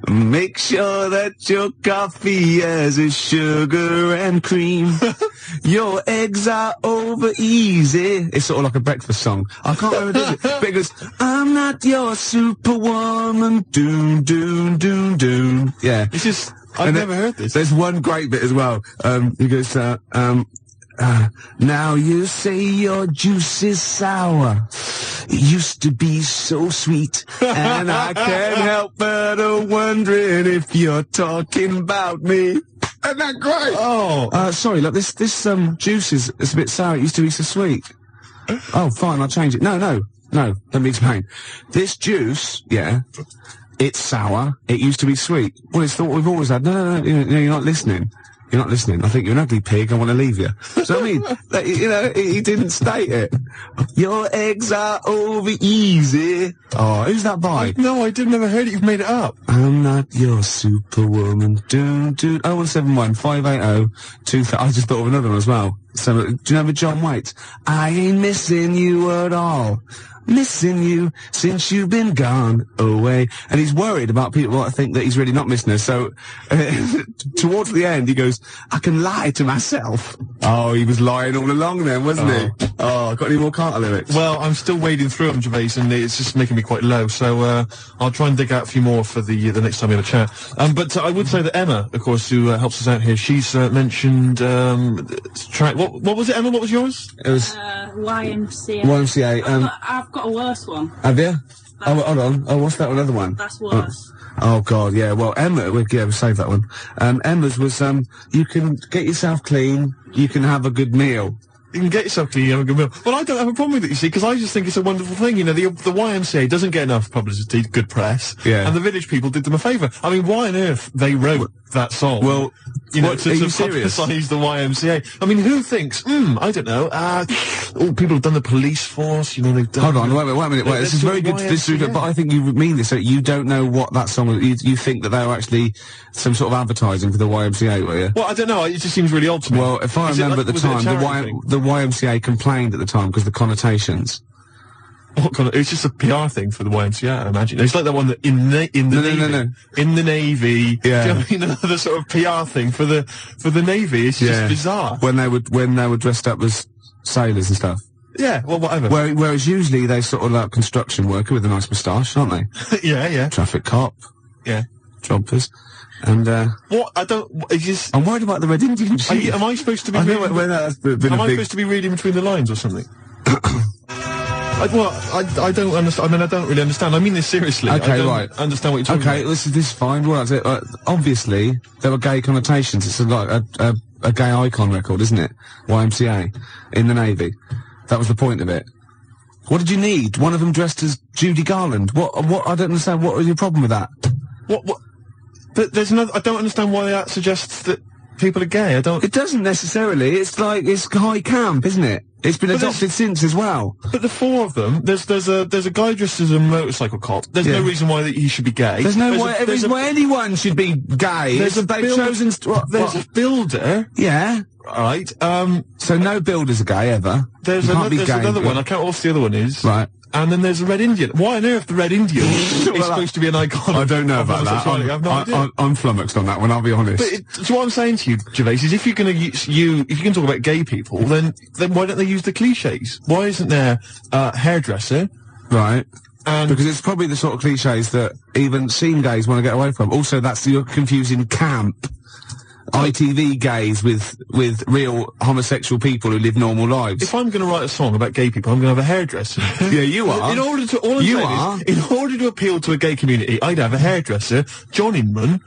Make sure that your coffee has a sugar and cream. Your eggs are over easy. It's sort of like a breakfast song. I can't remember this, but it goes, I'm not your superwoman. Doom, doom, doom, doom. Yeah. It's just, I've never heard this. There's one great bit as well. He goes, now you say your juice is sour. It used to be so sweet. And I can't help but wondering if you're talking about me. Isn't that great? Oh. Sorry, look, this juice is a bit sour. It used to be so sweet. Oh, fine, I'll change it. No, let me explain. This juice, yeah, it's sour. It used to be sweet. Well, it's what we've always had. No, you're not listening. You're not listening. I think you're an ugly pig. I want to leave you. So I mean, he didn't state it. Your eggs are over easy. Oh, who's that by? No, I never heard it. You've made it up. I'm not your superwoman. 0171 580 2000. I just thought of another one as well. So, do you know with John Waite? I ain't missing you at all. Missing you since you've been gone away. And he's worried about people that think that he's really not missing her. So, towards the end, he goes, I can lie to myself. Oh, he was lying all along then, wasn't he? Oh, got any more Carter lyrics? Well, I'm still wading through them, Gervais, and it's just making me quite low. So, I'll try and dig out a few more for the next time we have a chat. But I would say that Emma, of course, who helps us out here, she's mentioned track. What was it, Emma? What was yours? It was YMCA. YMCA. I've got a worse one. Have you? Oh, hold on. Oh, what's that another one? That's worse. Oh God, yeah. Well, Emma, we'll save that one. Emma's was you can get yourself clean, you can have a good meal. You can get yourself clean, you have a good meal. Well, I don't have a problem with it, you see, because I just think it's a wonderful thing. You know, the YMCA doesn't get enough publicity, good press. Yeah. And the Village People did them a favour. I mean, why on earth they wrote that song? Well, you know, what, to publicise the YMCA. I mean, who thinks, I don't know, people have done the police force, you know, they've done... Hold on, wait a minute, this is very good, but I think you mean this, so you don't know what that song is, you think that they were actually some sort of advertising for the YMCA, were you? Well, I don't know, it just seems really odd to me. Well, if I remember at the time, the YMCA complained at the time because the connotations. What kind of? It's just a PR thing for the YMCA, I imagine. It's like that one that in the Navy. Yeah. Do you know what I mean? Another sort of PR thing for the Navy. It's just bizarre. When they were dressed up as sailors and stuff. Yeah. Well, whatever. Whereas usually they sort of like construction worker with a nice moustache, aren't they? Yeah. Traffic cop. Yeah. Jobbers. And what? I don't. It's just. I'm worried about the Red Indian chief. Am I supposed to be? I know when that's been am I supposed to be reading between the lines or something? I don't understand. I mean, I don't really understand. I mean this seriously. Okay, I don't right. understand what you're talking about. Okay, this is fine. Well, that's it. Obviously, there were gay connotations. It's like a gay icon record, isn't it? YMCA in the Navy. That was the point of it. What did you need? One of them dressed as Judy Garland. What? I don't understand. What was your problem with that? What? But there's another. I don't understand why that suggests that people are gay. I don't. It doesn't necessarily. It's like it's high camp, isn't it? It's been adopted since as well. But the four of them, there's a guy dressed as a motorcycle cop. There's no reason why he should be gay. There's no reason why anyone should be gay. There's a builder. Yeah. Right. So no builders are gay ever. There's another one. I can't. What's the other one is? Right. And then there's a Red Indian. Why on earth the Red Indian is supposed to be an icon? I don't know about that. I've no idea. I'm flummoxed on that one, I'll be honest. But so what I'm saying to you, Gervais, is if you're going to if you can talk about gay people, then why don't they use the cliches? Why isn't there a hairdresser? Right. Because it's probably the sort of cliches that even scene gays want to get away from. Also, you're confusing camp. ITV gays with real homosexual people who live normal lives. If I'm going to write a song about gay people, I'm going to have a hairdresser. Yeah, you are. In order to appeal to a gay community, I'd have a hairdresser, John Inman,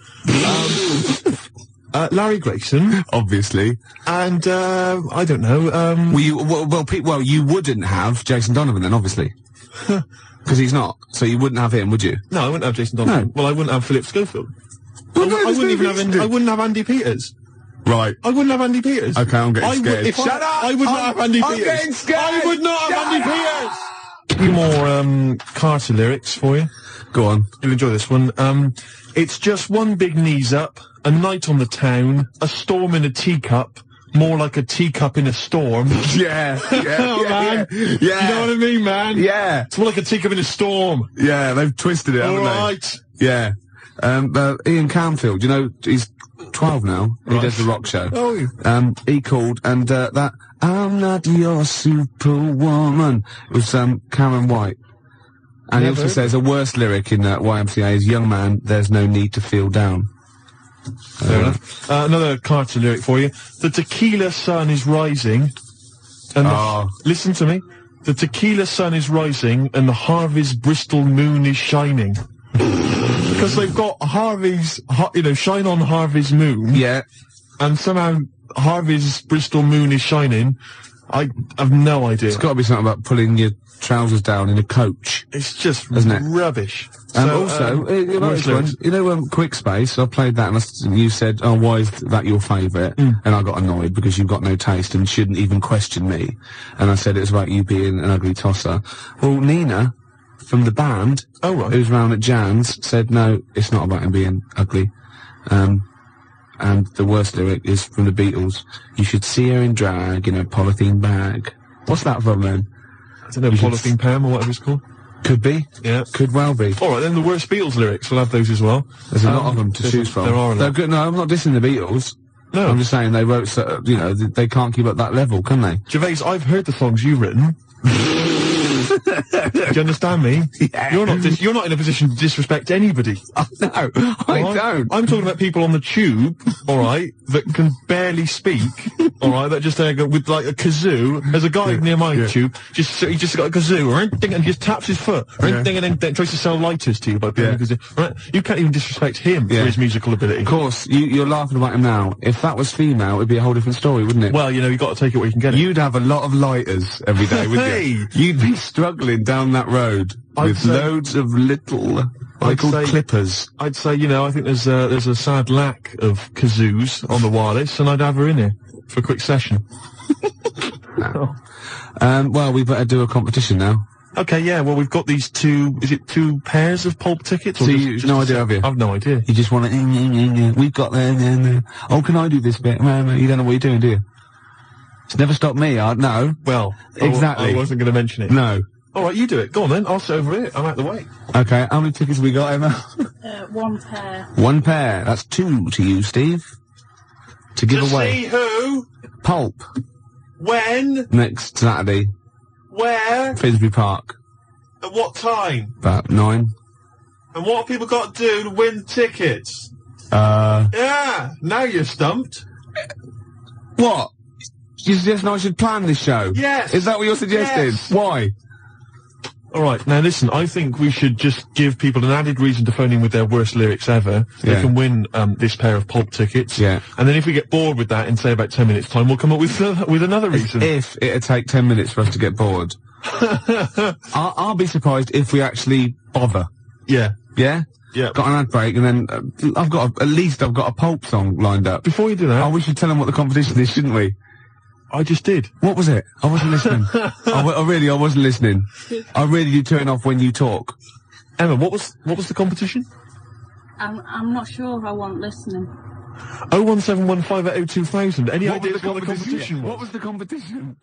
Larry Grayson, obviously, and I don't know. You wouldn't have Jason Donovan then, obviously. Because he's not. So you wouldn't have him, would you? No, I wouldn't have Jason Donovan. No. Well, I wouldn't have Philip Schofield. I wouldn't have Andy Peters. Right. I wouldn't have Andy Peters. Okay, I'm getting scared. Shut up! I would not have Andy Peters. I'm getting scared! I would not have Andy Peters! A few more Carter lyrics for you. Go on. You'll enjoy this one. It's just one big knees up, a night on the town, a storm in a teacup, more like a teacup in a storm. Yeah, Oh, man. yeah. You know what I mean, man? Yeah, It's more like a teacup in a storm. yeah, they've twisted it, haven't All they? right. Yeah. Ian Canfield, you know, he's 12 now. He Right. does the rock show. Oh. He called, and that I'm not your superwoman. It was Karen White. And he Never. also says a worse lyric in YMCA is young man, there's no need to feel down. Fair enough. Another Carter lyric for you. The tequila sun is rising, and Oh. listen to me. The tequila sun is rising, and the Harvey's Bristol moon is shining. Because they've got Harvey's, shine on Harvey's moon, Yeah. and somehow Harvey's Bristol moon is shining. I have no idea. It's got to be something about pulling your trousers down in a coach. It's just Isn't it? rubbish. Also, you know, worst this one, lyrics. you know, Quick Space, I played that and you said, oh, why is that your favourite? And I got annoyed because you've got no taste and shouldn't even question me. And I said it was about you being an ugly tosser. Well, Nina, from the band, Oh, right. who's round at Jan's, said, no, it's not about him being ugly. And the worst lyric is from the Beatles. You should see her in drag in a polythene bag. What's that from then? I don't know, Polythene Pam or whatever it's called. Could be. Yeah. Could well be. All right, then the worst Beatles lyrics. We'll have those as well. There's a lot of them to choose from. There are a They're lot. good. No, I'm not dissing the Beatles. No. I'm just saying they wrote, they can't keep up that level, can they? Gervais, I've heard the songs you've written. Do you understand me? Yeah. You're not in a position to disrespect anybody. No, I All right? don't. I'm talking about people on the tube, all right, that can barely speak, all right, that just go with like a kazoo. There's a guy near my tube, he just got a kazoo, and just taps his foot, and then tries to sell lighters to you by playing a kazoo. Right? You can't even disrespect him for his musical ability. Of course, you're laughing about him now. If that was female, it'd be a whole different story, wouldn't it? Well, you've got to take it where you can get it. You'd have a lot of lighters every day, wouldn't Hey! you? You'd be struggling down that road I'd with say- loads of little, I'd called say- clippers. I'd say, I think there's a sad lack of kazoos on the wireless, and I'd have her in here for a quick session. Well, we better do a competition now. Okay, yeah, well, we've got these two pairs of pulp tickets? Or So just- you've just no a idea, set? have you? I've no idea. You just want to, we've got oh, can I do this bit? You don't know what you're doing, do you? It's never stopped me, no. Well, Exactly. I wasn't going to mention it. No. All right, you do it. Go on then. I'll sit over here. I'm out the way. Okay, how many tickets have we got, Emma? One pair. One pair. That's two to you, Steve. To give away. See who, Pulp. when, Next Saturday, where, Finsbury Park. at what time, About 9. and what have people got to do to win tickets? Yeah, now you're stumped. What? You suggesting I should plan this show? Yes. Is that what you're suggesting? Yes. Why? All right, now listen, I think we should just give people an added reason to phone in with their worst lyrics ever. They Yeah. can win this pair of pulp tickets. Yeah. And then if we get bored with that in, say, about 10 minutes' time, we'll come up with another reason. If it'd take 10 minutes for us to get bored. I'll be surprised if we actually bother. Yeah. Yeah? Yeah. Got an ad break and then I've got a Pulp song lined up. Before you do that, Oh, we should tell them what the competition is, shouldn't we? I just did. What was it? I wasn't listening. I wasn't listening. I really do turn off when you talk. Emma, what was the competition? I'm not sure I want listening. 01715 Any ideas what the competition was? What was the competition?